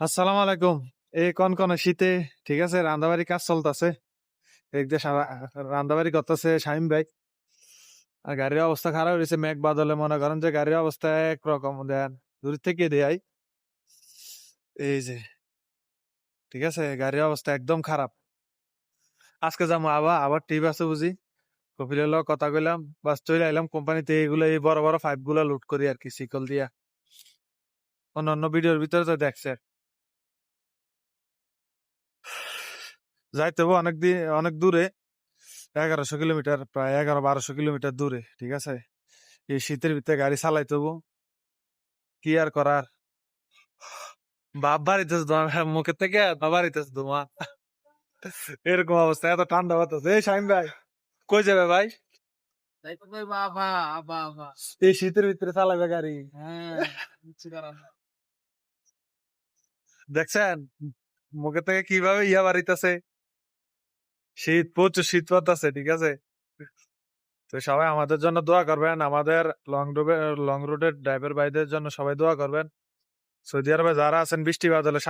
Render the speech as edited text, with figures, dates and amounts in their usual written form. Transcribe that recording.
আসসালামু আলাইকুম। এই কনকনে শীতে ঠিক আছে রান্দাবাড়ি কাজ চলতেছে। এক দেশ রান্দাবাড়ি করতেছে শামিম ভাই। আর গাড়ির অবস্থা খারাপ হয়েছে মেঘ বাদলে মনে করেন যে গাড়ির অবস্থা একরকম দেন দূর থেকে দেয়। এই যে ঠিক আছে গাড়ির অবস্থা একদম খারাপ। আজকে যাবো আবার আবার টিপ আছে বুঝি কপিলের লগে কথা কইলাম বাস চলে আইলাম কোম্পানিতে এগুলো এই বড় বড় পাইপ গুলা লুট করি আর কি সিকল দিয়া অন্য ভিডিওর ভিতরে তো দেখছে যাইতে হবে অনেক দিন অনেক দূরে 1100 কিলোমিটার প্রায় 1100-1200 কিলোমিটার দূরে ঠিক আছে এই শীতের ভিতরে গাড়ি চালাইতে হবো কি আর করার বাপ বাড়িতেছে তোমার মুখের থেকে বাপ বাড়িতেছে তোমার এরকম অবস্থা এত ঠান্ডা বাতাস এই শাহিন ভাই কই যাবে ভাই এই শীতের ভিতরে চালাবে গাড়ি দেখছেন মুখের থেকে কিভাবে ইয়া বাড়িতেছে শীত প্রচুর শীত পড়তেছে ঠিক আছে তো সবাই আমাদের জন্য দোয়া করবেন আমাদের লং রুটের ড্রাইভার ভাইদের জন্য সবাই দোয়া করবেন সৌদি আরবে যারা আছেন বৃষ্টি বাদলে